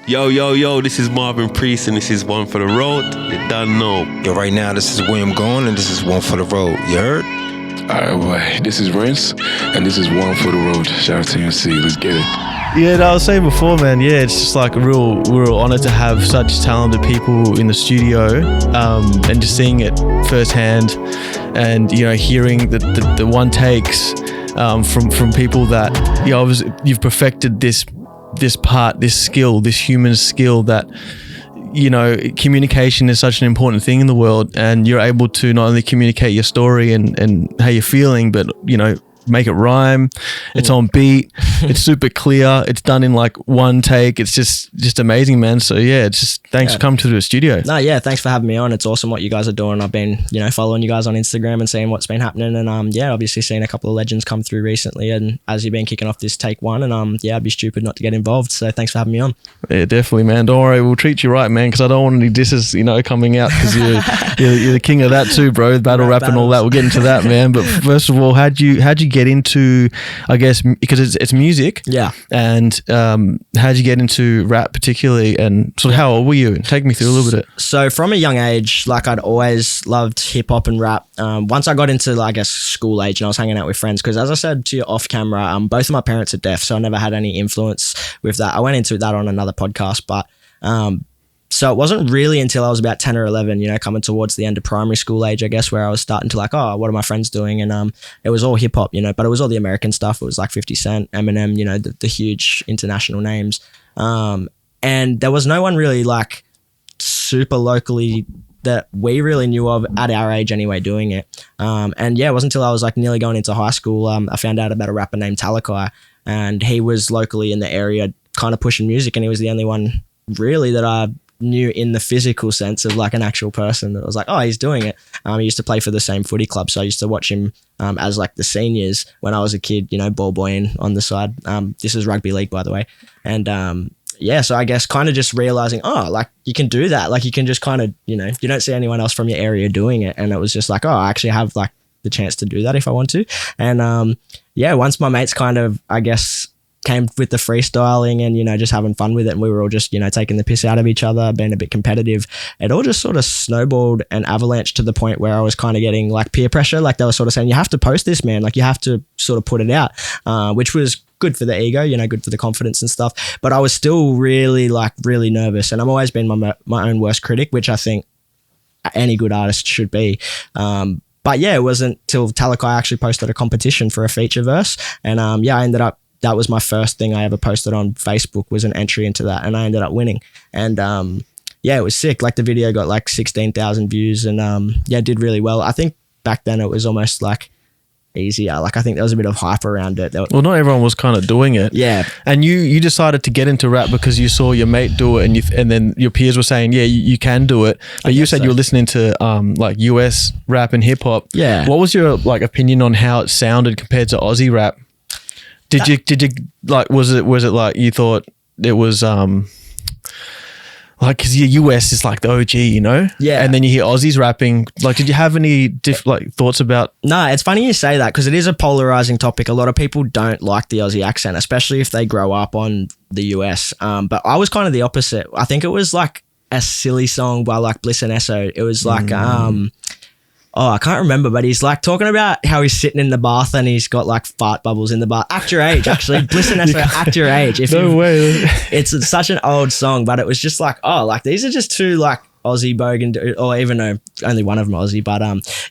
Yo, yo, yo, this is Marvin Priest and this is One for the Road. You done know. Yo, right now, this is William Gone and this is One for the Road. You heard? Alright, boy. This is Rince and this is One for the Road. Shout out to MC. Let's get it. Yeah, I was saying before, man, yeah, it's just like a real honor to have such talented people in the studio, and just seeing it firsthand and, you know, hearing the one takes from people that, you know, you've perfected this part, this skill, this human skill that, you know, communication is such an important thing in the world, and you're able to not only communicate your story and how you're feeling, but, you know, make it rhyme. It's on beat. It's super clear. It's done in like one take. It's just amazing, man. So yeah, it's just thanks for coming to the studio. No, yeah, thanks for having me on. It's awesome what you guys are doing. I've been, you know, following you guys on Instagram and seeing what's been happening, and yeah, obviously seen a couple of legends come through recently, and as you've been kicking off this take one, and yeah, I'd be stupid not to get involved. So thanks for having me on. Yeah, definitely, man. Don't worry, we'll treat you right, man, because I don't want any disses, you know, coming out, because you're the king of that too, bro. Battle rap and all that. We'll get into that, man. But first of all, how'd you get into, I guess, because it's music. Yeah. And how'd you get into rap particularly, and sort of how old were you? Take me through a little bit. So from a young age, like, I'd always loved hip hop and rap. Once I got into, I guess, school age, and I was hanging out with friends, because as I said to you off camera, both of my parents are deaf, so I never had any influence with that. I went into that on another podcast, but so it wasn't really until I was about 10 or 11, you know, coming towards the end of primary school age, I guess, where I was starting to like, oh, what are my friends doing? And it was all hip hop, you know, but it was all the American stuff. It was like 50 Cent, Eminem, you know, the huge international names. And there was no one really like super locally that we really knew of at our age anyway doing it. And yeah, it wasn't until I was like nearly going into high school, I found out about a rapper named Talakai, and he was locally in the area kind of pushing music, and he was the only one really that I knew in the physical sense of like an actual person that was like, oh, he's doing it. He used to play for the same footy club, so I used to watch him as like the seniors when I was a kid, you know, ball boying on the side. This is rugby league, by the way. And yeah, so I guess kind of just realizing, oh, like you can do that. Like you can just kind of, you know, you don't see anyone else from your area doing it. And it was just like, oh, I actually have like the chance to do that if I want to. And yeah, once my mates kind of, I guess, came with the freestyling and, you know, just having fun with it, and we were all just, you know, taking the piss out of each other, being a bit competitive, it all just sort of snowballed and avalanched to the point where I was kind of getting like peer pressure. Like they were sort of saying, you have to post this, man, like you have to sort of put it out, which was good for the ego, you know, good for the confidence and stuff. But I was still really nervous, and I've always been my own worst critic, which I think any good artist should be. But yeah, it wasn't till Talakai actually posted a competition for a feature verse, and yeah, I ended up, that was my first thing I ever posted on Facebook, was an entry into that, and I ended up winning. And yeah, it was sick. Like the video got like 16,000 views, and yeah, did really well. I think back then it was almost like easier. Like I think there was a bit of hype around it. Well, not everyone was kind of doing it. Yeah. And you decided to get into rap because you saw your mate do it, and then your peers were saying, yeah, you can do it. But you said you were listening to like US rap and hip hop. Yeah. What was your like opinion on how it sounded compared to Aussie rap? Did you like, was it like you thought it was like, because your US is like the OG, you know? Yeah. And then you hear Aussies rapping. Like, did you have any like thoughts about? No, it's funny you say that, because it is a polarizing topic. A lot of people don't like the Aussie accent, especially if they grow up on the US. But I was kind of the opposite. I think it was like a silly song by like Bliss and Esso. It was like oh, I can't remember, but he's like talking about how he's sitting in the bath and he's got like fart bubbles in the bath. Act Your Age, actually. Bliss and Esso, Act Your Age. No way. It's such an old song, but it was just like, oh, like these are just two like Aussie bogan, or even though only one of them Aussie, but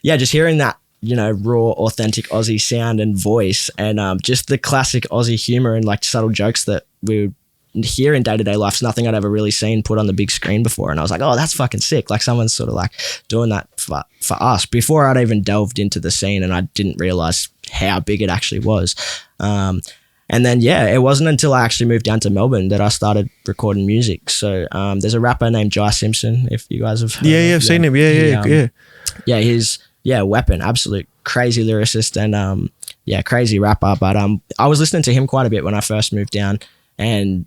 yeah, just hearing that, you know, raw, authentic Aussie sound and voice, and just the classic Aussie humor and like subtle jokes that we would hear in day-to-day life. It's nothing I'd ever really seen put on the big screen before, and I was like, oh, that's fucking sick. Like someone's sort of like doing that for us before I'd even delved into the scene, and I didn't realize how big it actually was. And then yeah, it wasn't until I actually moved down to Melbourne that I started recording music. So there's a rapper named Jai Simpson, if you guys have heard I've seen him. Yeah, he's weapon, absolute crazy lyricist, and yeah, crazy rapper. But I was listening to him quite a bit when I first moved down, and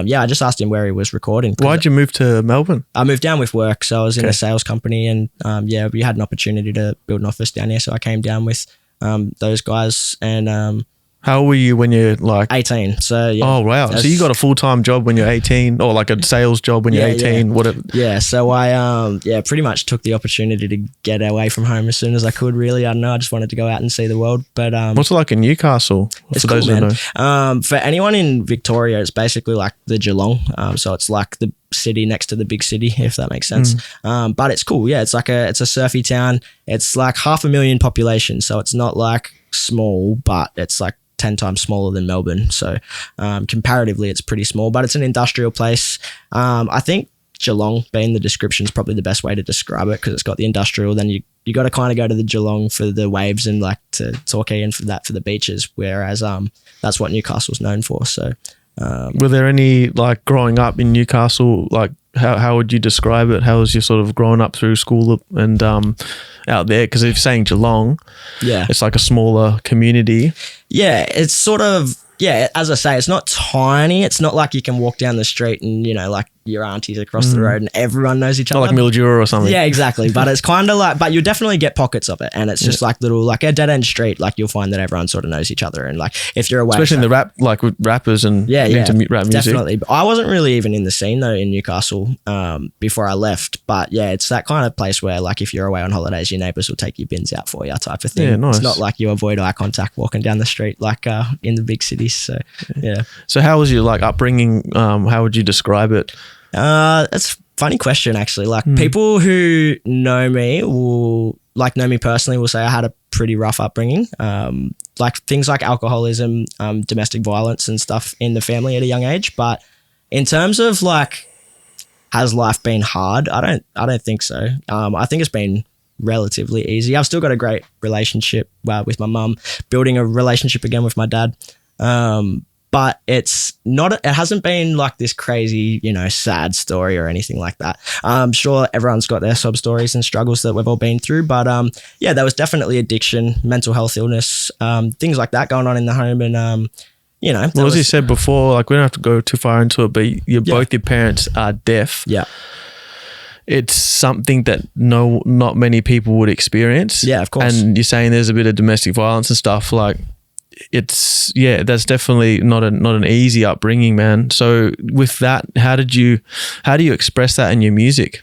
yeah, I just asked him where he was recording. Why'd you move to Melbourne? I moved down with work, so I was in a sales company, and yeah, we had an opportunity to build an office down here, so I came down with those guys, and How old were you when you're like 18. So yeah. Oh wow! So you got a full-time job when you're 18, or like a sales job when you're 18? Yeah. Whatever. Yeah. So I pretty much took the opportunity to get away from home as soon as I could. Really, I don't know. I just wanted to go out and see the world. But what's it like in Newcastle? It's For cool, those who man. know. For anyone in Victoria, it's basically like the Geelong. So it's like the city next to the big city, if that makes sense. But it's cool. Yeah, it's a surfy town. It's like 500,000 population, so it's not like small, but it's like 10 times smaller than Melbourne. So comparatively, it's pretty small, but it's an industrial place. I think Geelong being the description is probably the best way to describe it, because it's got the industrial. Then you got to kind of go to the Geelong for the waves and like to Torquay and for the beaches, whereas that's what Newcastle's known for. So were there any, like, growing up in Newcastle, like how would you describe it? How was you sort of growing up through school and out there? Because if you're saying Geelong, yeah, it's like a smaller community. Yeah, it's sort of, yeah, as I say, it's not tiny. It's not like you can walk down the street and, you know, like your aunties across the road and everyone knows each other. Not like Mildura or something. Yeah, exactly. But it's kind of like, but you'll definitely get pockets of it. And it's just like little, like a dead end street. Like you'll find that everyone sort of knows each other. And like if you're away. Especially in the rap, like with rappers and into rap music. Definitely. But I wasn't really even in the scene though in Newcastle before I left. But yeah, it's that kind of place where like if you're away on holidays, your neighbours will take your bins out for you type of thing. Yeah, nice. It's not like you avoid eye contact walking down the street like in the big cities. So yeah. So how was your like upbringing? How would you describe it? That's a funny question actually. Like people who know me know me personally will say I had a pretty rough upbringing. Like things like alcoholism, domestic violence and stuff in the family at a young age. But in terms of like, has life been hard? I don't think so. I think it's been relatively easy. I've still got a great relationship with my mum, building a relationship again with my dad. But it hasn't been like this crazy, you know, sad story or anything like that. I'm sure everyone's got their sob stories and struggles that we've all been through. But yeah, there was definitely addiction, mental health illness, things like that going on in the home. And, you know. Well, as you said before, like we don't have to go too far into it, but both your parents are deaf. Yeah. It's something that not many people would experience. Yeah, of course. And you're saying there's a bit of domestic violence and stuff, like that's definitely not an easy upbringing, man. So with that, how do you express that in your music?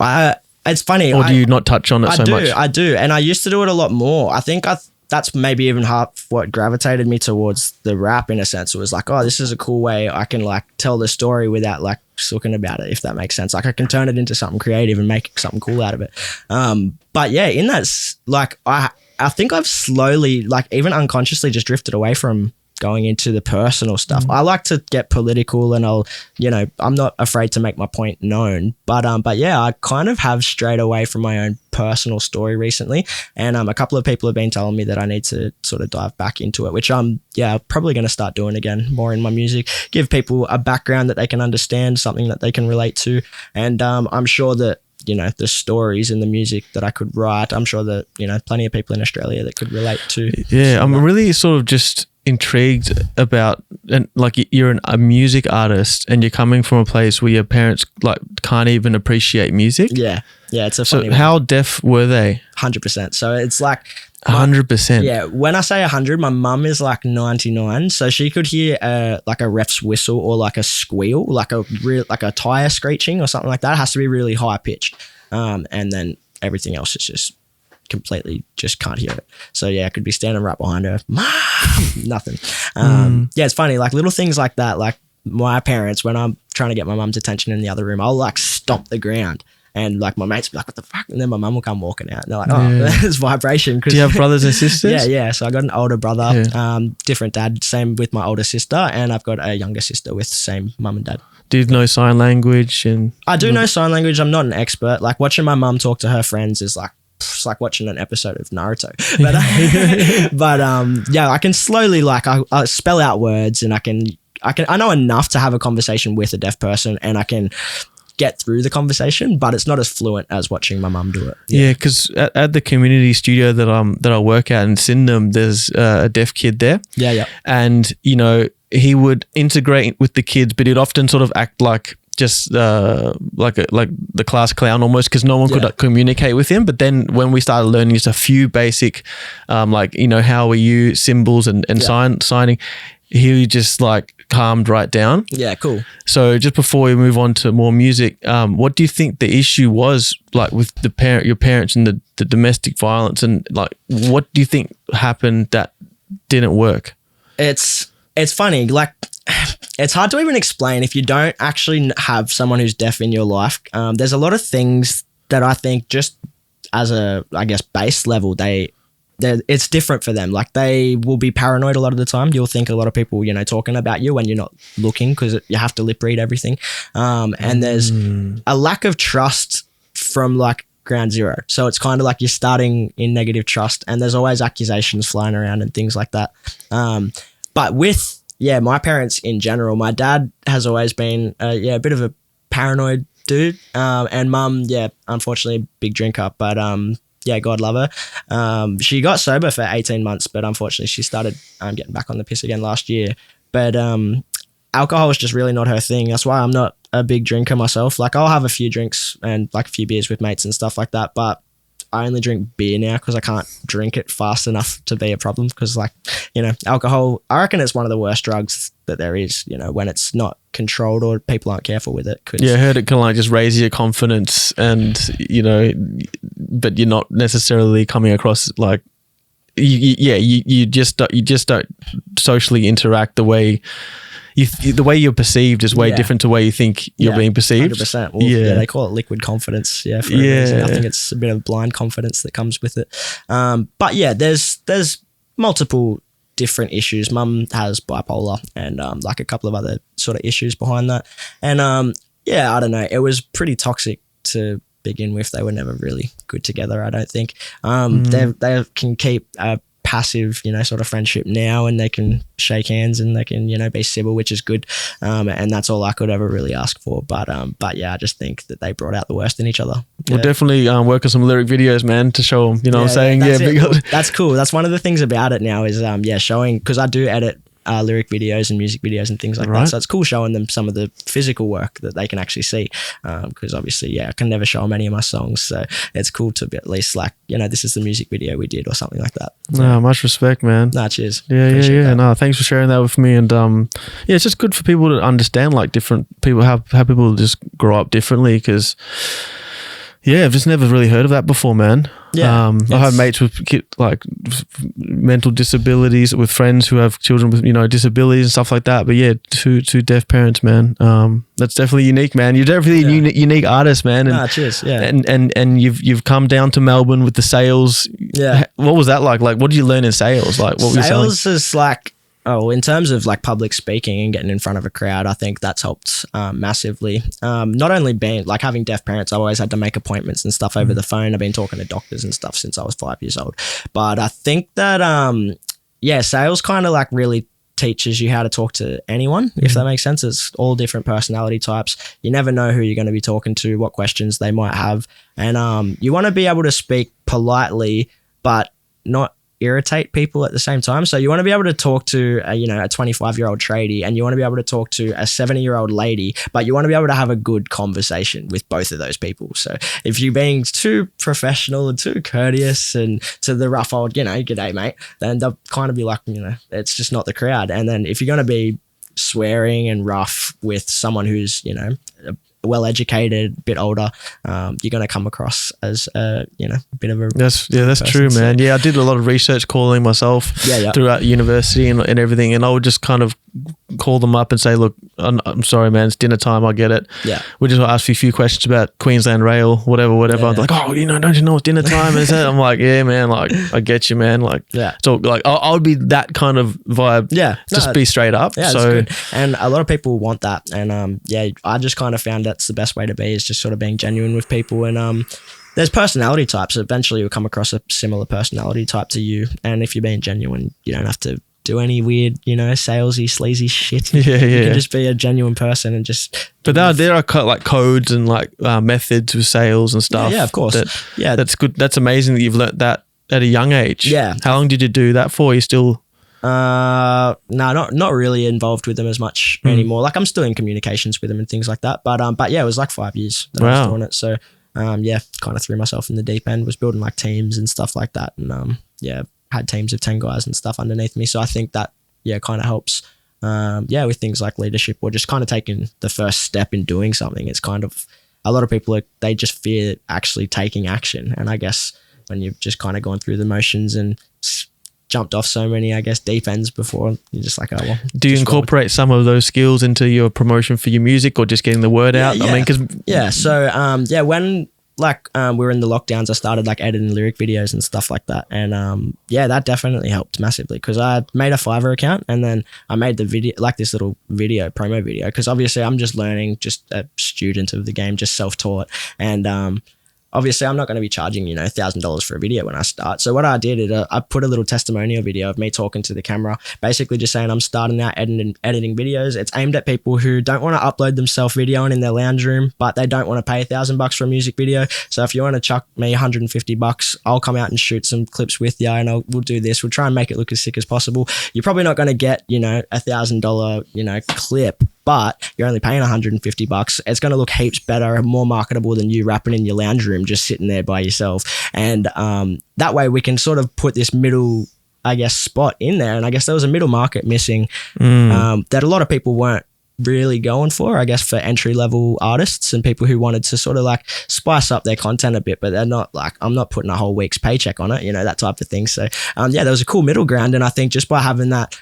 It's funny. Or do you not touch on it so much? I do. And I used to do it a lot more. I think that's maybe even half what gravitated me towards the rap in a sense. It was like, oh, this is a cool way I can like tell the story without like sulking about it, if that makes sense. Like I can turn it into something creative and make something cool out of it. But yeah, in that, like I think I've slowly, like even unconsciously just drifted away from going into the personal stuff. I like to get political and I'm not afraid to make my point known. But yeah, I kind of have strayed away from my own personal story recently. And a couple of people have been telling me that I need to sort of dive back into it, which I'm probably going to start doing again more in my music, give people a background that they can understand, something that they can relate to. And I'm sure that, you know, the stories and the music that I could write, I'm sure that, you know, plenty of people in Australia that could relate to. Yeah, I'm really sort of just intrigued about, and like you're a music artist and you're coming from a place where your parents like can't even appreciate music. Yeah, it's a funny So how deaf were they? 100%. So it's like 100%. Yeah, when I say 100, my mum is like 99, so she could hear like a ref's whistle or like a squeal, like a tire screeching or something like that. It has to be really high pitched, and then everything else is just completely just can't hear it. So yeah, I could be standing right behind her, Mom, nothing. Yeah, it's funny, like little things like that. Like my parents, when I'm trying to get my mum's attention in the other room, I'll like stomp the ground. And like my mates be like, what the fuck? And then my mum will come walking out. And they're like, oh, there's vibration. Do you have brothers and sisters? Yeah. So I got an older brother, different dad, same with my older sister. And I've got a younger sister with the same mum and dad. Do you know sign language? I do know sign language. I'm not an expert. Like watching my mum talk to her friends is like, it's like watching an episode of Naruto. But yeah, I can slowly like I spell out words, and I know enough to have a conversation with a deaf person, and I can get through the conversation, but it's not as fluent as watching my mum do it. Yeah, because at the community studio that I work at in Sydenham, there's a deaf kid there. Yeah. And, you know, he would integrate with the kids, but he'd often sort of act like just like the class clown almost, because no one could communicate with him. But then when we started learning just a few basic, like, you know, how we use symbols and signing, he just like calmed right down. Yeah, cool. So just before we move on to more music, what do you think the issue was, like with your parents and the domestic violence, and like what do you think happened that didn't work? It's funny, like it's hard to even explain if you don't actually have someone who's deaf in your life. There's a lot of things that I think just as a, I guess, base level, it's different for them. Like they will be paranoid a lot of the time. You'll think a lot of people, you know, talking about you when you're not looking, because you have to lip read everything. And there's a lack of trust from like ground zero. So it's kind of like you're starting in negative trust, and there's always accusations flying around and things like that. But with, my parents in general, my dad has always been a bit of a paranoid dude. And mum, unfortunately a big drinker, but God love her. She got sober for 18 months, but unfortunately she started getting back on the piss again last year. But alcohol is just really not her thing. That's why I'm not a big drinker myself. Like I'll have a few drinks and like a few beers with mates and stuff like that, but I only drink beer now because I can't drink it fast enough to be a problem. Because like, you know, alcohol, I reckon it's one of the worst drugs that there is, you know, when it's not controlled or people aren't careful with it. I heard it can like just raise your confidence, and, you know, but you're not necessarily coming across like, you just don't socially interact the way the way you're perceived is way different to the way you think you're being perceived. 100%. Well, they call it liquid confidence. For a reason. I think it's a bit of blind confidence that comes with it. But there's multiple different issues. Mum has bipolar and like a couple of other sort of issues behind that. And I don't know. It was pretty toxic to begin with. They were never really good together, I don't think. They can keep a passive, you know, sort of friendship now, and they can shake hands and they can, you know, be civil, which is good. And that's all I could ever really ask for. But I just think that they brought out the worst in each other. We'll definitely work on some lyric videos, man, to show them, you know what I'm saying? That's cool. That's one of the things about it now is, showing, because I do edit lyric videos and music videos and things like that. So it's cool showing them some of the physical work that they can actually see. Because obviously, I can never show them any of my songs. So it's cool to be at least like, you know, this is the music video we did or something like that. No, much respect, man. Nah, cheers. Yeah. No, thanks for sharing that with me. And it's just good for people to understand like different people, how people just grow up differently, because I've just never really heard of that before, man. I've had mates with like mental disabilities, with friends who have children with, you know, disabilities and stuff like that. But two deaf parents, man. That's definitely unique, man. You're definitely a unique artist, man. And, cheers. And you've come down to Melbourne with the sales. Yeah. What was that like? Like, what did you learn in sales? Like, what were you selling? Sales is like, in terms of like public speaking and getting in front of a crowd, I think that's helped massively. Not only being like having deaf parents, I've always had to make appointments and stuff over the phone. I've been talking to doctors and stuff since I was 5 years old. But I think that, sales kind of like really teaches you how to talk to anyone, if that makes sense. It's all different personality types. You never know who you're going to be talking to, what questions they might have. And you want to be able to speak politely, but not irritate people at the same time. So you want to be able to talk to a 25-year-old tradie, and you want to be able to talk to a 70-year-old lady, but you want to be able to have a good conversation with both of those people. So if you're being too professional and too courteous and to the rough old, g'day mate, then they'll kind of be like, it's just not the crowd. And then if you're going to be swearing and rough with someone who's, well-educated, a bit older, you're going to come across as a bit of a that's true, man. I did a lot of research calling myself throughout university and everything, and I would just kind of call them up and say, look, I'm sorry, man, it's dinner time, I get it. We just ask you a few questions about Queensland Rail, whatever. I'm like, don't you know it's dinner time? I'm like, yeah, man, like I get you, man. Like, so like I would be that kind of vibe. Just be straight up. So good. And a lot of people want that, and I just kind of found that's the best way to be, is just sort of being genuine with people. And there's personality types. Eventually you'll come across a similar personality type to you, and if you're being genuine, you don't have to do any weird, salesy, sleazy shit. You can just be a genuine person and just. But there are like codes and like methods with sales and stuff. Yeah, of course. That's good. That's amazing that you've learnt that at a young age. Yeah. How long did you do that for? You still. No, not really involved with them as much anymore. Like I'm still in communications with them and things like that. But yeah, it was like 5 years that I was doing it. So yeah, kind of threw myself in the deep end. Was building like teams and stuff like that, and yeah, had teams of 10 guys and stuff underneath me. So I think that kind of helps. Yeah, with things like leadership or just kind of taking the first step in doing something. It's kind of a lot of people they just fear actually taking action, and I guess when you've just kind of gone through the motions and jumped off so many, I guess, deep ends before, you're just like, oh, well. Do you incorporate some of those skills into your promotion for your music or just getting the word out? Yeah. I mean, because... Yeah, so, when, like, we were in the lockdowns, I started, like, editing lyric videos and stuff like that. And, yeah, that definitely helped massively because I made a Fiverr account and then I made the video, like, this little video, promo video, because obviously I'm just learning, just a student of the game, just self-taught. And, obviously, I'm not going to be charging, $1,000 for a video when I start. So what I did is I put a little testimonial video of me talking to the camera, basically just saying I'm starting out editing videos. It's aimed at people who don't want to upload themselves videoing in their lounge room, but they don't want to pay $1,000 for a music video. So if you want to chuck me $150, I'll come out and shoot some clips with you, and we'll do this. We'll try and make it look as sick as possible. You're probably not going to get, $1,000, clip, but you're only paying $150. It's going to look heaps better and more marketable than you rapping in your lounge room, just sitting there by yourself. And that way we can sort of put this middle, I guess, spot in there. And I guess there was a middle market missing that a lot of people weren't really going for, I guess, for entry level artists and people who wanted to sort of like spice up their content a bit, but they're not like, I'm not putting a whole week's paycheck on it, that type of thing. So yeah, there was a cool middle ground. And I think just by having that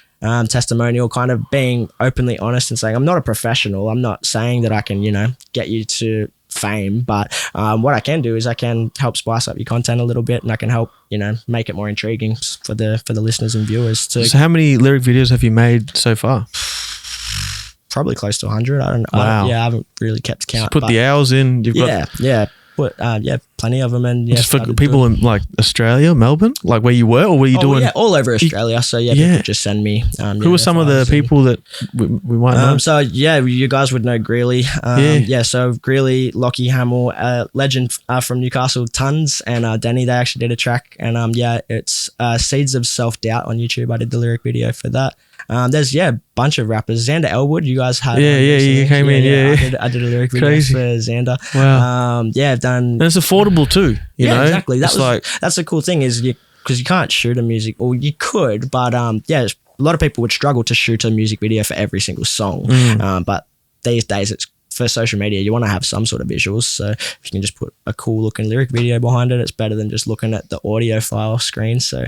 testimonial, kind of being openly honest and saying, I'm not a professional. I'm not saying that I can, get you to fame, but what I can do is I can help spice up your content a little bit, and I can help, make it more intriguing for the listeners and viewers. So how many lyric videos have you made so far? Probably close to 100. I haven't really kept count. Just put the hours in. You've got plenty of them. And just for people in like Australia, Melbourne, like where you were, or were you doing? Yeah, all over Australia. So people just send me. Who are some of the people that we might know? So yeah, you guys would know Greeley. So Greeley, Lockie Hamill, legend from Newcastle, Tons, and Denny. They actually did a track, and it's Seeds of Self Doubt on YouTube. I did the lyric video for that. There's a bunch of rappers. Xander Elwood, you guys had. You came in. I did a lyric video for Xander. Wow. I've done. And it's affordable too. You know, exactly. That's the cool thing is because you can't shoot a music, or you could, but a lot of people would struggle to shoot a music video for every single song. But these days it's for social media, you want to have some sort of visuals. So if you can just put a cool looking lyric video behind it, it's better than just looking at the audio file screen. So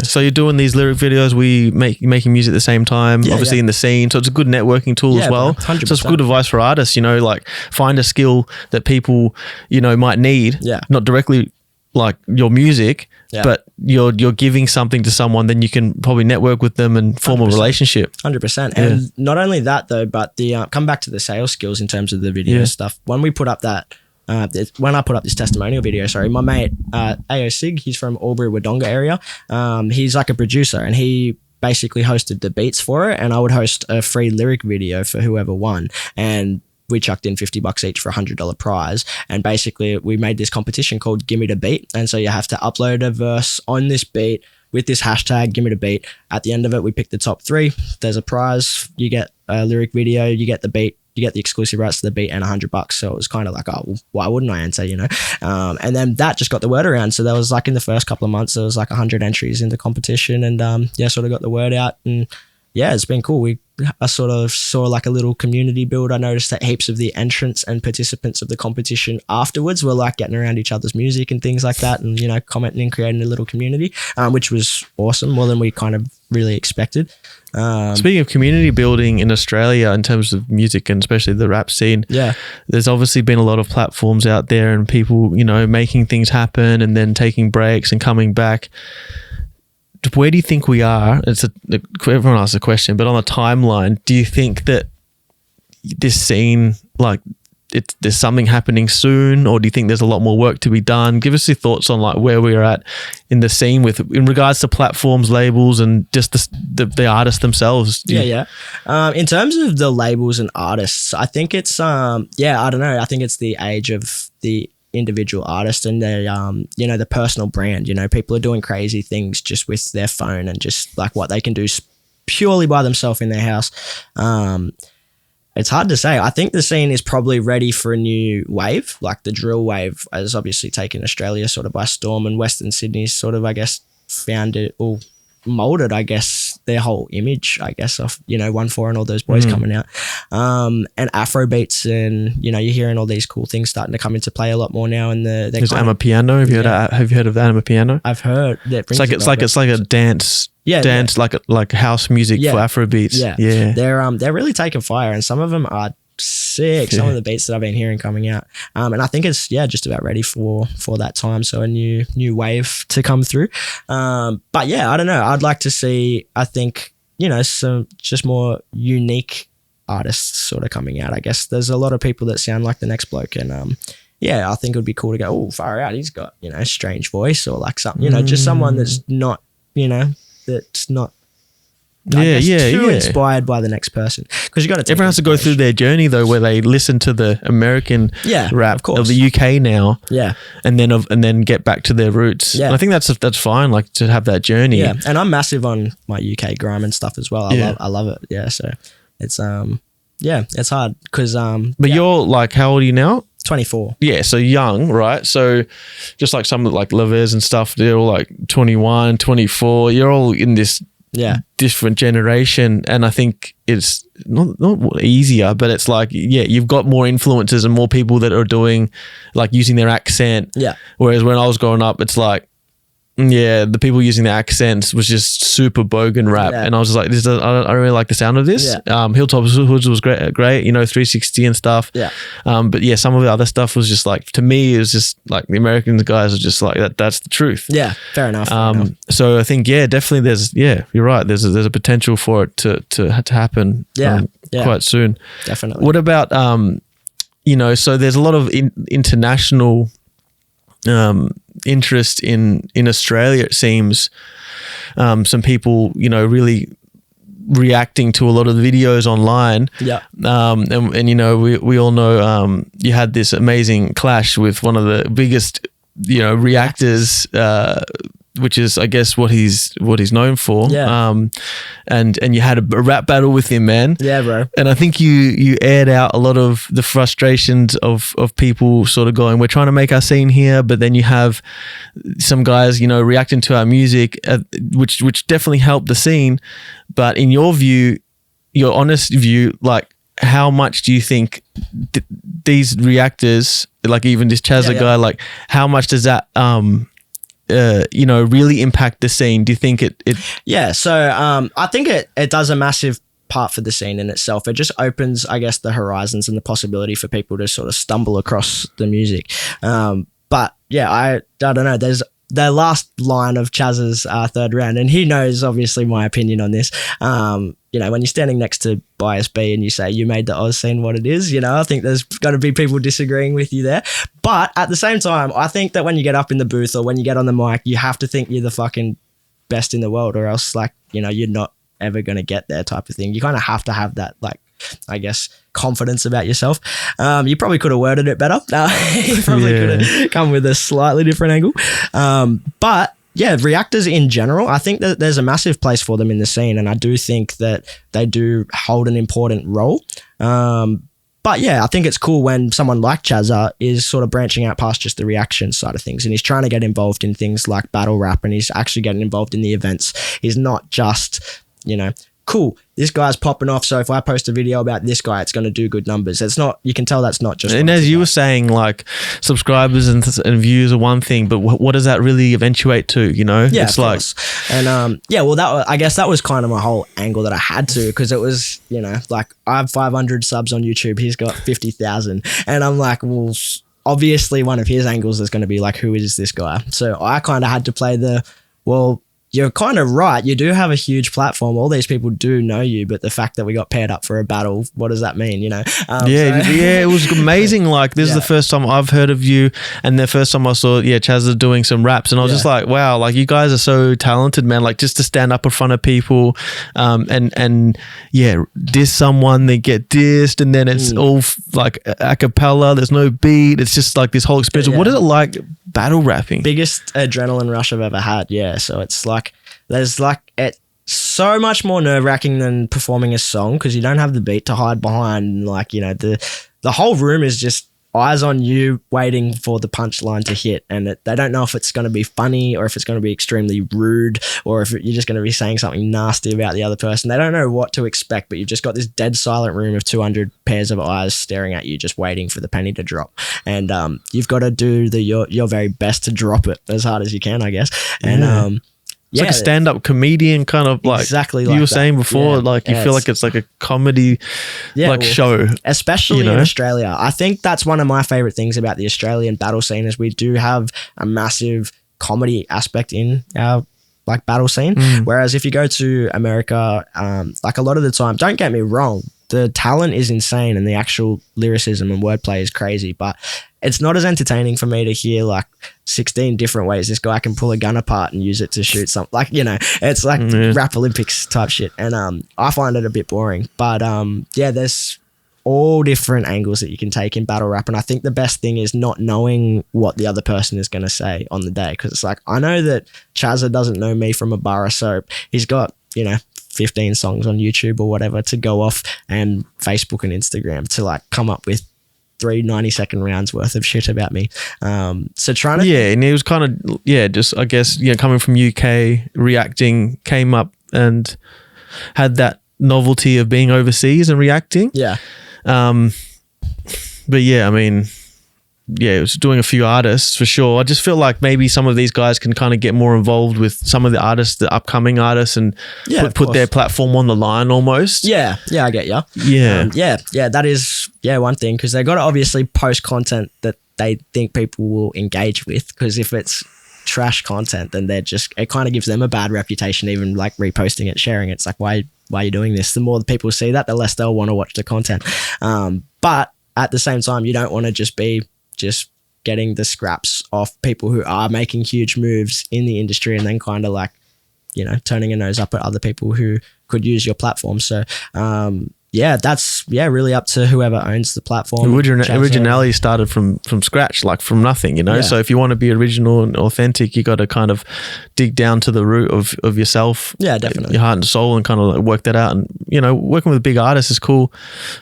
So you're doing these lyric videos, making music at the same time, obviously in the scene. So it's a good networking tool as well. 100%. So it's good advice for artists, like find a skill that people, might need, not directly like your music, but you're giving something to someone, then you can probably network with them and form 100%. A relationship. 100%. And not only that though, but the come back to the sales skills in terms of the video stuff. When we put up that, when I put up this testimonial video, my mate AO Sig, he's from Albury Wodonga area. He's like a producer, and he basically hosted the beats for it, and I would host a free lyric video for whoever won. And we chucked in $50 each for $100 prize. And basically we made this competition called Gimme the Beat. And so you have to upload a verse on this beat with this hashtag, Gimme the Beat. At the end of it, we pick the top 3. There's a prize. You get a lyric video, you get the beat, you get the exclusive rights to the beat, and $100. So it was kind of like, oh, well, why wouldn't I enter, And then that just got the word around. So there was like in the first couple of months, there was like 100 entries in the competition, and sort of got the word out. And it's been cool. I sort of saw like a little community build. I noticed that heaps of the entrants and participants of the competition afterwards were like getting around each other's music and things like that, and commenting and creating a little community, which was awesome, more than we kind of really expected. Speaking of community building in Australia in terms of music and especially the rap scene, there's obviously been a lot of platforms out there and people, making things happen and then taking breaks and coming back. Where do you think we are? Everyone asks a question, but on a timeline, do you think that this scene, like, there's something happening soon, or do you think there's a lot more work to be done? Give us your thoughts on like where we're at in the scene in regards to platforms, labels, and just the artists themselves. In terms of the labels and artists, I think it's I don't know. I think it's the age of the individual artist and their you know, the personal brand. You know, people are doing crazy things just with their phone and just like what they can do purely by themselves in their house. It's hard to say. I think the scene is probably ready for a new wave. Like the drill wave has obviously taken Australia sort of by storm, and Western Sydney's sort of, I guess, found it or molded, I guess, their whole image, I guess, of, you know, 1-4 and all those boys coming out. And Afro beats, and, you know, you're hearing all these cool things starting to come into play a lot more now. And there's Amapiano. Have you heard of Amapiano? I've heard that. It's like a dance. Like house music for Afro beats. Yeah. They're really taking fire, and some of them are sick. Some of the beats that I've been hearing coming out, and I think it's just about ready for that time. So a new wave to come through. But yeah, I don't know. I'd like to see. I think, you know, some just more unique artists sort of coming out. I guess there's a lot of people that sound like the next bloke, and I think it would be cool to go, oh, far out. He's got, you know, a strange voice, or like something, you know, just someone that's not, you know, that's not. Too inspired by the next person, because you got to. Everyone has to go through their journey though, where they listen to the American rap of the UK now, and then get back to their roots. And I think that's fine, like to have that journey. Yeah, and I'm massive on my UK grime and stuff as well. I love it. Yeah, so it's it's hard because But you're like, how old are you now? 24. Yeah, so young, right? So just like some of like Levers and stuff, they're all like 21, 24. You're all in this different generation, and I think it's not easier, but it's like, you've got more influences and more people that are doing, like, using their accent. Whereas when I was growing up, it's like, the people using the accents was just super bogan rap, and I was just like, I don't really like the sound of this. Hilltop Hoods was great, you know, 360 and stuff. But some of the other stuff was just like, to me, it was just like the American guys are just like that's the truth. Fair enough. So I think definitely there's you're right. There's a potential for it to happen. Quite soon. Definitely. What about you know? So there's a lot of international interest in Australia, it seems. Some people, you know, really reacting to a lot of the videos online. And you know, we all know you had this amazing clash with one of the biggest, you know, reactors, which is, I guess, what he's known for. And you had a rap battle with him, man. Yeah, bro. And I think you aired out a lot of the frustrations of people sort of going, we're trying to make our scene here, but then you have some guys, you know, reacting to our music, which definitely helped the scene. But in your view, your honest view, like, how much do you think these reactors, like even this Chazza guy, like, how much does that you know, really impact the scene? Do you think it so I think it does a massive part for the scene in itself. It just opens, I guess, the horizons and the possibility for people to sort of stumble across the music. But I don't know, there's the last line of Chaz's third round, and he knows obviously my opinion on this. You know, when you're standing next to Bias B and you say you made the Oz scene what it is, you know, I think there's going to be people disagreeing with you there. But at the same time, I think that when you get up in the booth or when you get on the mic, you have to think you're the fucking best in the world, or else, like, you know, you're not ever going to get there type of thing. You kind of have to have that, like, I guess, confidence about yourself. You probably could have worded it better. You probably could have come with a slightly different angle. But reactors in general, I think that there's a massive place for them in the scene, and I do think that they do hold an important role. But I think it's cool when someone like Chazza is sort of branching out past just the reaction side of things, and he's trying to get involved in things like battle rap, and he's actually getting involved in the events. He's not just, you know, cool, this guy's popping off, so if I post a video about this guy, it's going to do good numbers. It's not, you can tell that's not just. And as you were saying, like, subscribers and views are one thing, but what does that really eventuate to, you know? Yeah, it's like, and I guess that was kind of my whole angle that I had to, because it was, you know, like, I have 500 subs on YouTube, he's got 50,000, and I'm like, well, obviously one of his angles is going to be like, who is this guy? So I kind of had to play the, well, you're kind of right. You do have a huge platform. All these people do know you, but the fact that we got paired up for a battle, what does that mean? You know? It was amazing. Like, this is the first time I've heard of you, and the first time I saw, Chazza doing some raps, and I was just like, wow, like, you guys are so talented, man. Like, just to stand up in front of people, and diss someone, they get dissed, and then it's all like a cappella. There's no beat. It's just like this whole experience. What is it like battle rapping? Biggest adrenaline rush I've ever had. Yeah, so it's like there's like it's so much more nerve-wracking than performing a song because you don't have the beat to hide behind. Like, you know, the whole room is just eyes on you waiting for the punchline to hit, and they don't know if it's going to be funny or if it's going to be extremely rude or if you're just going to be saying something nasty about the other person. They don't know what to expect, but you've just got this dead silent room of 200 pairs of eyes staring at you, just waiting for the penny to drop, and you've got to do your very best to drop it as hard as you can, I guess. And it's like a stand-up comedian kind of, like exactly you like were that. saying before, like you feel like it's like a comedy show. Especially in Australia. I think that's one of my favorite things about the Australian battle scene is we do have a massive comedy aspect in our like battle scene. Whereas if you go to America, like a lot of the time, don't get me wrong, the talent is insane and the actual lyricism and wordplay is crazy, but it's not as entertaining for me to hear like 16 different ways this guy can pull a gun apart and use it to shoot something. Like, you know, it's like rap Olympics type shit. And I find it a bit boring. But there's all different angles that you can take in battle rap. And I think the best thing is not knowing what the other person is going to say on the day. Because it's like, I know that Chazza doesn't know me from a bar of soap. He's got, 15 songs on YouTube or whatever to go off and Facebook and Instagram to like come up with 3 90-second rounds worth of shit about me. So trying to... Yeah, and it was kind of, just I guess, coming from UK, reacting, came up and had that novelty of being overseas and reacting. Yeah. But I mean... it was doing a few artists for sure. I just feel like maybe some of these guys can kind of get more involved with some of the artists, the upcoming artists, and put their platform on the line almost. Yeah, I get you. Yeah. That is one thing, because they got to obviously post content that they think people will engage with, because if it's trash content, then it kind of gives them a bad reputation, even like reposting it, sharing it. It's like, why are you doing this? The more the people see that, the less they'll want to watch the content. But at the same time, you don't want to just be getting the scraps off people who are making huge moves in the industry and then kind of like, turning a nose up at other people who could use your platform. So, that's really up to whoever owns the platform. Originality started from scratch, like from nothing, So if you want to be original and authentic, you got to kind of dig down to the root of yourself. Yeah, definitely. Your heart and soul, and kind of like work that out. And working with big artists is cool,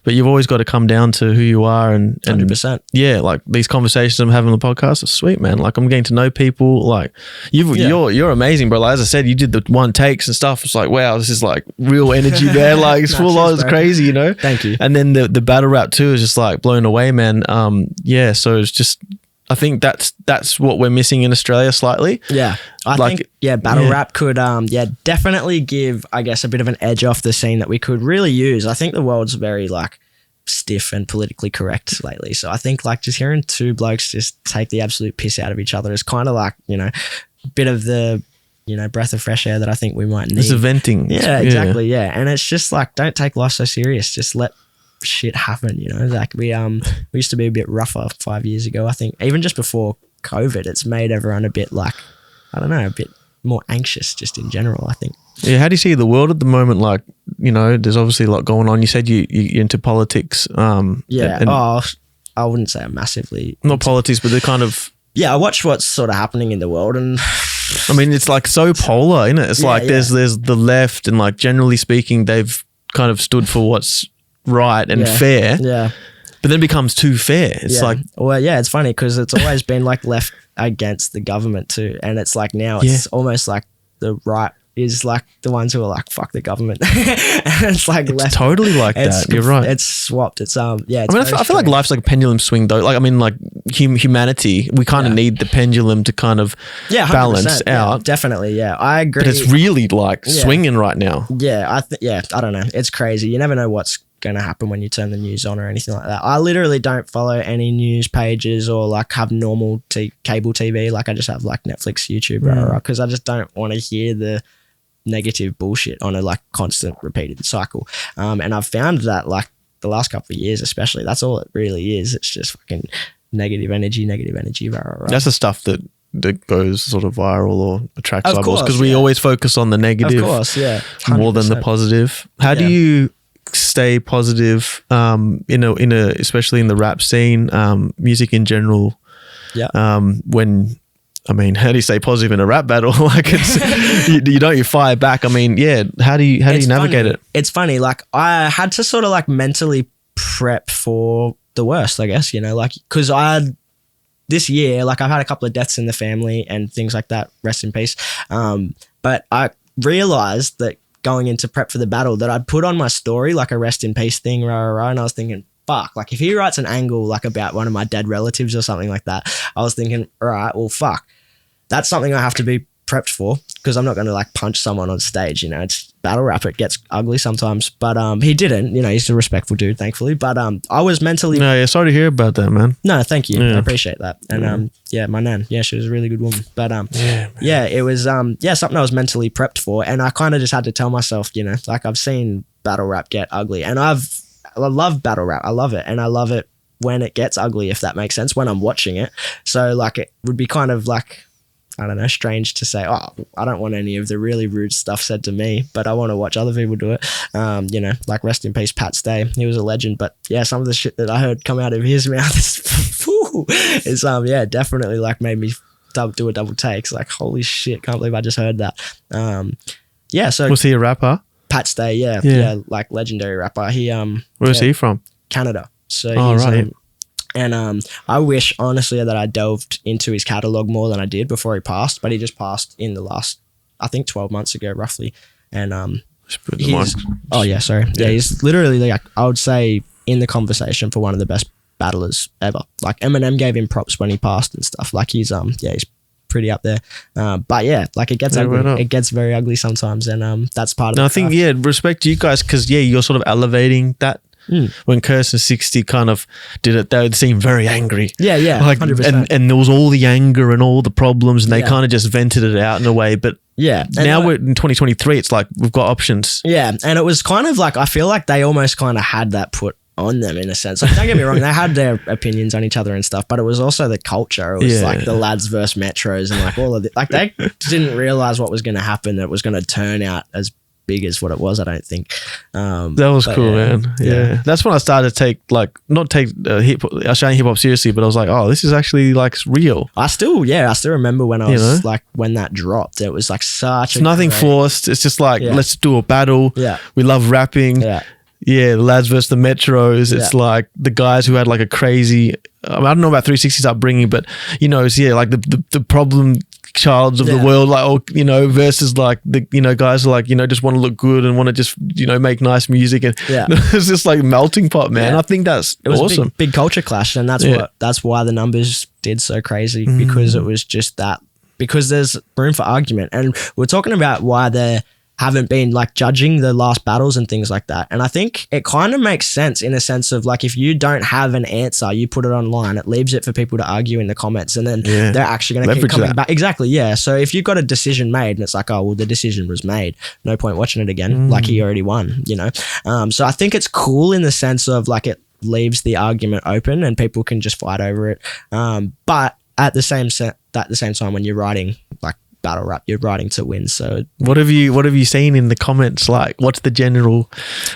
but you've always got to come down to who you are. And 100%. Yeah, like these conversations I'm having on the podcast are sweet, man. Like I'm getting to know people. Like you're amazing, bro. Like, as I said, you did the one takes and stuff. It's like, wow, this is like real energy there. Like it's full on, it's crazy. Thank you. And then the battle rap too is just like blown away, man. So it's just, I think that's what we're missing in Australia slightly. Yeah. I think battle rap could definitely give, I guess, a bit of an edge off the scene that we could really use. I think the world's very like stiff and politically correct lately. So I think like just hearing two blokes just take the absolute piss out of each other is kind of like, a bit of the breath of fresh air that I think we might need. It's a venting. Yeah, exactly. Yeah. And it's just like, don't take life so serious. Just let shit happen, Like we used to be a bit rougher 5 years ago, I think. Even just before COVID, it's made everyone a bit like, I don't know, a bit more anxious just in general, I think. Yeah, how do you see the world at the moment? Like, there's obviously a lot going on. You said you're into politics. I wouldn't say I'm massively... Not politics, but the kind of... Yeah, I watch what's sort of happening in the world, and... I mean, it's like so polar, isn't it? It's there's the left, and like generally speaking, they've kind of stood for what's right and fair. Yeah. But then it becomes too fair. It's like... Well, it's funny because it's always been like left against the government too. And it's like now it's almost like the right is like the ones who are like, fuck the government. And it's like left. Totally like that. You're right. It's swapped. It's it's I feel like life's like a pendulum swing though. Like, I mean, like humanity, we kind of need the pendulum to kind of balance out. Definitely. Yeah. I agree. But it's really like swinging right now. Yeah. I don't know. It's crazy. You never know what's going to happen when you turn the news on or anything like that. I literally don't follow any news pages or like have normal cable TV. Like I just have like Netflix, YouTube, because I just don't want to hear the negative bullshit on a like constant repeated cycle. And I've found that like the last couple of years, especially, that's all it really is. It's just fucking negative energy. That's the stuff that goes sort of viral or attracts Of eyeballs, course, because we always focus on the negative, Of course, yeah. more than the 100%. positive. How do you stay positive in a especially in the rap scene, music in general? Yeah. When I mean, how do you stay positive in a rap battle? Like it's you fire back. I mean, yeah. How do you navigate it? It's funny. Like I had to sort of like mentally prep for the worst, I guess, you know, like because this year, like I've had a couple of deaths in the family and things like that. Rest in peace. But I realized that going into prep for the battle that I'd put on my story like a rest in peace thing, and I was thinking, fuck, like if he writes an angle like about one of my dead relatives or something like that, I was thinking, all right, well, fuck, that's something I have to be prepped for, because I'm not going to like punch someone on stage, you know. It's battle rap, it gets ugly sometimes, but he didn't, you know, he's a respectful dude, thankfully, but I was mentally Sorry to hear about that, man. No, thank you. Yeah. I appreciate that. And my nan, she was a really good woman. But it was something I was mentally prepped for, and I kind of just had to tell myself, you know, like I've seen battle rap get ugly, and I love battle rap. I love it, and I love it when it gets ugly, if that makes sense, when I'm watching it. So like it would be kind of like, I don't know, strange to say, oh, I don't want any of the really rude stuff said to me, but I want to watch other people do it. You know, like rest in peace, Pat Stay. He was a legend, but yeah, some of the shit that I heard come out of his mouth is definitely like made me do a double take. It's like, holy shit, can't believe I just heard that. So Was he a rapper? Pat Stay, yeah, like legendary rapper. He Where's he from? Canada. So he's right. I wish, honestly, that I delved into his catalogue more than I did before he passed, but he just passed in the last, I think, 12 months ago, roughly. And he's literally, like, I would say, in the conversation for one of the best battlers ever. Like, Eminem gave him props when he passed and stuff. Like, he's pretty up there. But yeah, like, it gets ugly. It gets very ugly sometimes, and that's part of it. I think, respect to you guys, because, you're sort of elevating that. When Curse and 60 kind of did it, they would seem very angry. Yeah, like, 100%. And there was all the anger and all the problems, and they kind of just vented it out in a way. But now we're in 2023, it's like we've got options. Yeah, and it was kind of like, I feel like they almost kind of had that put on them in a sense. Like, don't get me wrong, they had their opinions on each other and stuff, but it was also the culture. It was like the lads versus metros and like all of it. Like, they didn't realize what was going to happen. It was going to turn out as big as what it was, I don't think. That was cool, man. Yeah. That's when I started to Australian hip hop seriously, but I was like, oh, this is actually like real. I still remember when I was like, when that dropped, it was like it's nothing forced. It's just like, let's do a battle. Yeah. We love rapping. Yeah. Yeah, the lads versus the metros. It's like the guys who had like a crazy, I don't know about 360's upbringing, but you know, it's like the problem childs of the world, like, versus like the, guys are like, just want to look good and want to just, make nice music, and it's just like melting pot, man. I think it was awesome. A big culture clash, and that's why the numbers did so crazy, because it was just that, because there's room for argument, and we're talking about why there haven't been like judging the last battles and things like that. And I think it kind of makes sense in a sense of like, if you don't have an answer, you put it online, it leaves it for people to argue in the comments, and then they're actually going to keep coming back. Exactly. Yeah. So if you've got a decision made and it's like, oh, well, the decision was made, no point watching it again. Like, he already won, So I think it's cool in the sense of like, it leaves the argument open and people can just fight over it. But at the same time, when you're writing like battle rap, you're writing to win. So what have you seen in the comments? Like, what's the general,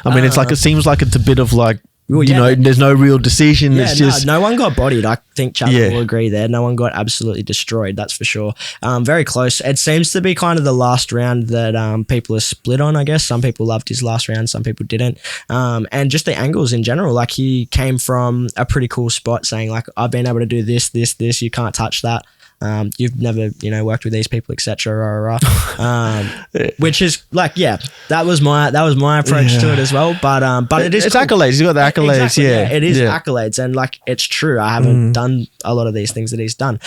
I mean, it's like, it seems like it's a bit of like, there's no real decision. It's just no one got bodied. I think Chapman will agree there. No one got absolutely destroyed, that's for sure. Very close. It seems to be kind of the last round that people are split on, I guess. Some people loved his last round, some people didn't. And just the angles in general, like, he came from a pretty cool spot saying like, I've been able to do this, you can't touch that. You've never, worked with these people, etc. Which is like, that was my approach to it as well. But it's cool. Accolades. He's got the accolades. Exactly, it is accolades, and like, it's true. I haven't done a lot of these things that he's done.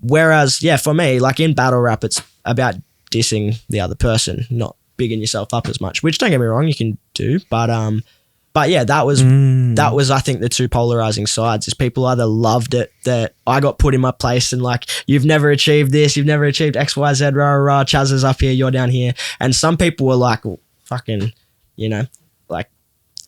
Whereas, for me, like, in battle rap, it's about dissing the other person, not bigging yourself up as much. Which, don't get me wrong, you can do, but But yeah, that was I think the two polarizing sides is people either loved it that I got put in my place and like, you've never achieved this, you've never achieved XYZ, rah, rah, rah, Chaz is up here, you're down here. And some people were like, well, fucking, you know, like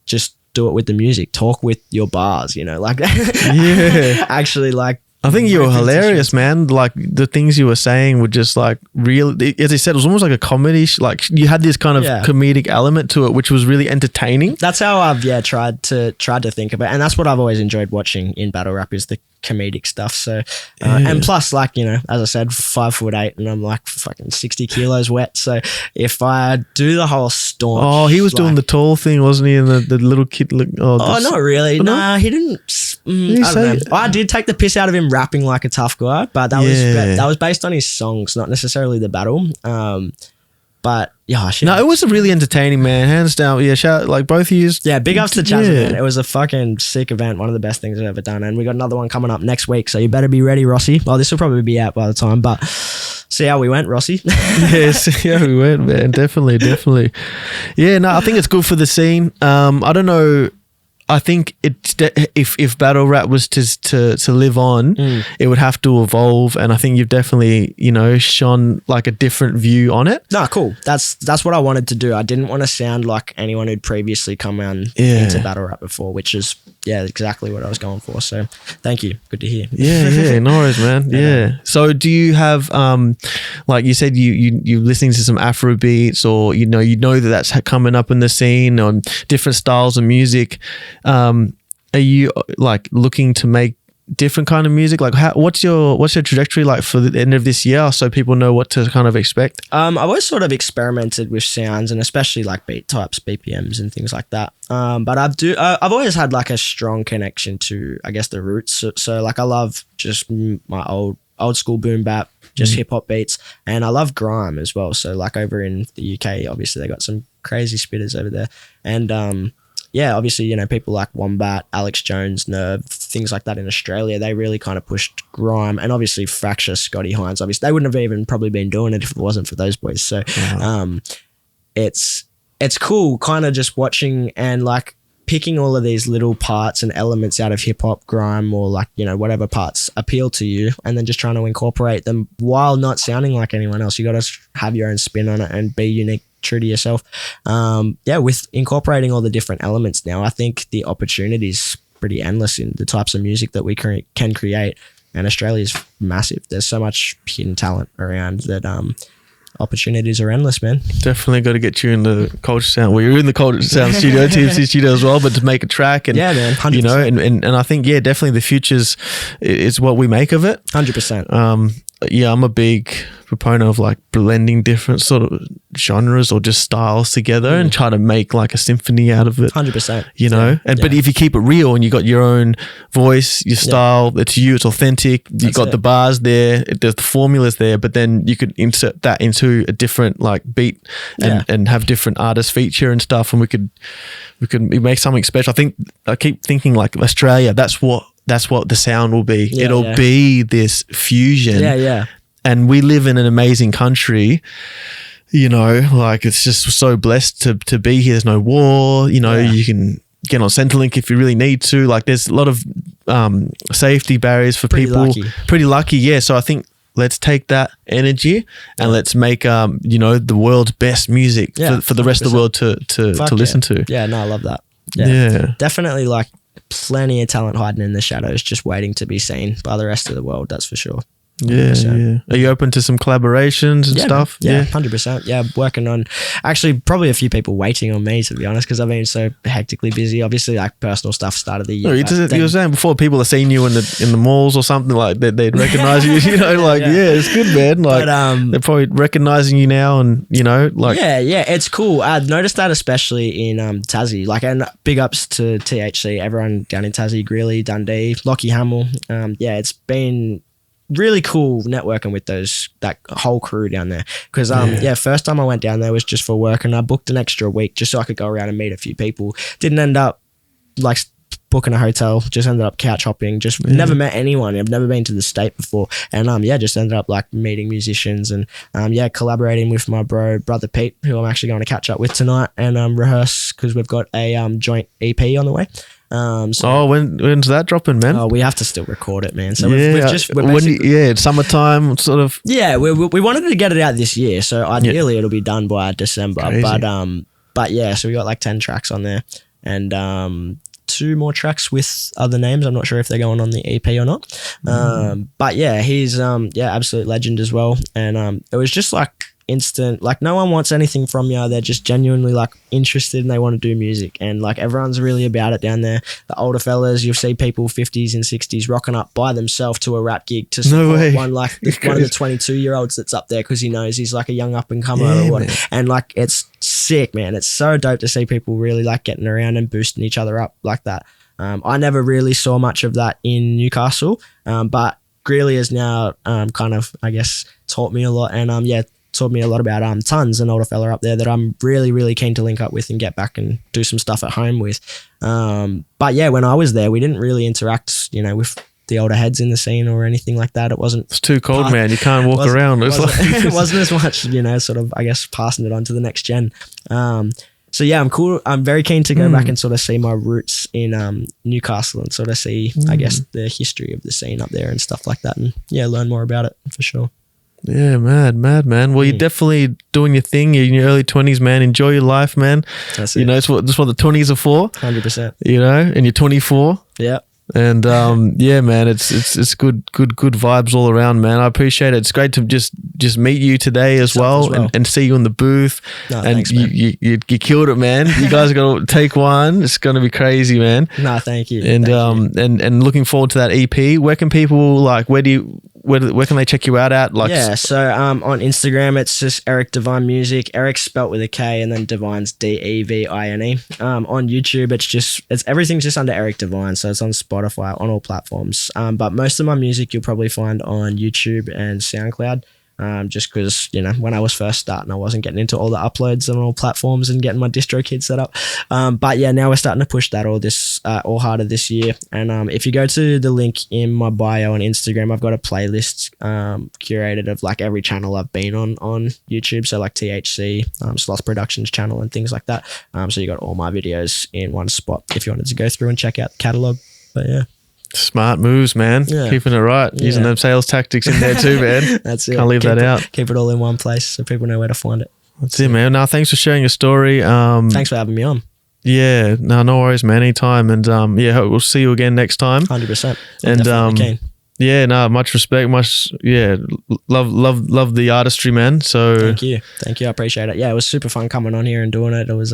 just do it with the music, talk with your bars, you know, like Yeah. actually like, I think you were hilarious, man. Like the things you were saying were just like real. As I said, it was almost like a comedy. Like you had this kind of comedic element to it, which was really entertaining. That's how I've tried to think about it. And that's what I've always enjoyed watching in battle rap is the comedic stuff. So and plus, like, you know, as I said, 5'8" and I'm like fucking 60 kilos wet. So if I do the whole staunch, he was doing the tall thing, wasn't he? And the little kid not really. Nah, he didn't. I don't know. I did take the piss out of him rapping like a tough guy, but that was based on his songs, not necessarily the battle. But yeah, shit. No, it was really entertaining, man. Hands down. Yeah, shout like both of you. Yeah, big ups to Chaz, man. It was a fucking sick event. One of the best things I've ever done. And we got another one coming up next week. So you better be ready, Rossi. Well, this will probably be out by the time, but see how we went, Rossi. Yeah, see how we went, man. Definitely. Yeah, no, I think it's good for the scene. I don't know. I think if battle rap was to live on, it would have to evolve, and I think you've definitely, you know, shone like a different view on it. No, cool. That's what I wanted to do. I didn't want to sound like anyone who'd previously come on into battle rap before, which is exactly what I was going for. So thank you. Good to hear. Yeah, no worries, man. Yeah. So do you have like you said, you listening to some Afro beats, or you know that's coming up in the scene on different styles of music. Are you like looking to make different kind of music? Like what's your trajectory like for the end of this year, so people know what to kind of expect? I've always sort of experimented with sounds, and especially like beat types, BPMs and things like that. But I've always had like a strong connection to, I guess, the roots. So like I love just my old school boom bap, just hip hop beats, and I love grime as well. So like over in the UK, obviously they got some crazy spitters over there, and obviously, you know, people like Wombat, Alex Jones, Nerve, things like that in Australia, they really kind of pushed grime. And obviously Fracture, Scotty Hines, obviously they wouldn't have even probably been doing it if it wasn't for those boys. So it's cool kind of just watching and like picking all of these little parts and elements out of hip hop, grime, or like, you know, whatever parts appeal to you, and then just trying to incorporate them while not sounding like anyone else. You got to have your own spin on it and be unique, true to yourself. With incorporating all the different elements now, I think the opportunity is pretty endless in the types of music that we can create, and Australia is massive. There's so much hidden talent around that opportunities are endless, man. Definitely got to get you in the Culture Sound. Well, you're in the Culture Sound studio, TMC studio as well, but to make a track and man, 100%. You know, and I think definitely the future's is what we make of it. 100%. I'm a big proponent of like blending different sort of genres or just styles together and try to make like a symphony out of it. 100%. You know, but if you keep it real and you got your own voice, your style, it's you, it's authentic. You got the bars there, the formulas there, but then you could insert that into a different like beat and have different artists feature and stuff, and we could make something special. I keep thinking like Australia, that's what the sound will be. It'll be this fusion. And we live in an amazing country, you know, like it's just so blessed to be here. There's no war, you know, you can get on Centrelink if you really need to. Like there's a lot of safety barriers for people. Pretty lucky, yeah. So I think let's take that energy and let's make, you know, the world's best music for the rest of the world to listen to. Yeah, no, I love that. Yeah. Definitely like plenty of talent hiding in the shadows, just waiting to be seen by the rest of the world. That's for sure. Yeah. Are you open to some collaborations and stuff? Yeah, 100%. Yeah, working on actually probably a few people waiting on me, to be honest, because I've been so hectically busy. Obviously, like personal stuff started the year. You were saying before people are seeing you in the malls or something like that, they'd recognize you. You know, like it's good, man. Like they're probably recognizing you now, and you know, like it's cool. I've noticed that especially in Tassie. Like, and big ups to THC, everyone down in Tassie, Greeley, Dundee, Lockie Hamill. It's been really cool networking with that whole crew down there, because first time I went down there was just for work, and I booked an extra week just so I could go around and meet a few people. Didn't end up like booking a hotel, just ended up couch hopping, just never met anyone. I've never been to the state before. And just ended up like meeting musicians and collaborating with my brother Pete, who I'm actually going to catch up with tonight and rehearse, because we've got a joint EP on the way. When's that dropping, man? Oh, we have to still record it, man. So we're it's summertime sort of. Yeah, we wanted to get it out this year, so ideally it'll be done by December. Crazy. But yeah, so we got like 10 tracks on there, and 2 more tracks with other names. I'm not sure if they're going on the EP or not. But yeah, he's absolute legend as well. And it was just like instant, like no one wants anything from you. They're just genuinely like interested and they want to do music, and like everyone's really about it down there. The older fellas, you'll see people 50s and 60s rocking up by themselves to a rap gig to support one of the 22-year-olds that's up there, because he knows he's like a young up and comer or whatever. And like it's sick, man. It's so dope to see people really like getting around and boosting each other up like that. I never really saw much of that in Newcastle, but Greeley has now kind of, I guess, taught me a lot, and taught me a lot about Tons, an older fella up there that I'm really, really keen to link up with and get back and do some stuff at home with. But yeah, when I was there, we didn't really interact, with the older heads in the scene or anything like that. It's too cold, man. You can't walk around. It wasn't as much, sort of, I guess, passing it on to the next gen. So yeah, I'm cool. I'm very keen to go back and sort of see my roots in Newcastle and sort of see, I guess, the history of the scene up there and stuff like that, and learn more about it for sure. Yeah, mad, man. Well, you're definitely doing your thing. You're in your early 20s, man. Enjoy your life, man. That's it. That's what the 20s are for. 100%. And you're 24. Yeah. And man, it's good vibes all around, man. I appreciate it. It's great to just meet you today as well. And see you in the booth. No, and thanks, man. you killed it, man. You guys are gonna take one. It's gonna be crazy, man. No, thank you. And and looking forward to that EP. Where can people where can they check you out at? So on Instagram it's just Erik Devine Music. Eric's spelt with a K and then Devine's Devine. On YouTube it's everything's just under Erik Devine, so it's on Spotify, on all platforms. But most of my music you'll probably find on YouTube and SoundCloud. Just because, when I was first starting, I wasn't getting into all the uploads on all platforms and getting my distro kit set up. But yeah, now we're starting to push that all harder this year. And if you go to the link in my bio on Instagram, I've got a playlist curated of like every channel I've been on YouTube. So like THC, Sloth Productions channel and things like that. So you got all my videos in one spot if you wanted to go through and check out the catalog. But yeah. Smart moves, man. Yeah. Keeping it right. Yeah. Using them sales tactics in there too, man. That's it. Can't leave that out. Keep it all in one place so people know where to find it. That's it, man. Now, thanks for sharing your story. Thanks for having me on. Yeah, no worries, man. Anytime. And we'll see you again next time. 100%. And much respect, love the artistry, man. So thank you, I appreciate it. Yeah, it was super fun coming on here and doing it. It was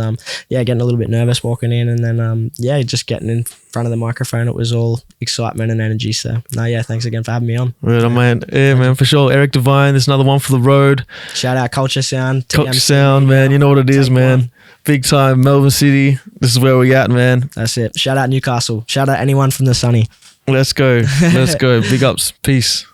getting a little bit nervous walking in, and then just getting in front of the microphone. It was all excitement and energy. So thanks again for having me on. Right on, man. Yeah, man, for sure. Erik Devine, there's another one for the road. Shout out Culture Sound, Culture Sound, man. You know what it is, man. Big time Melbourne City. This is where we at, man. That's it. Shout out Newcastle. Shout out anyone from the sunny. Let's go. Big ups. Peace.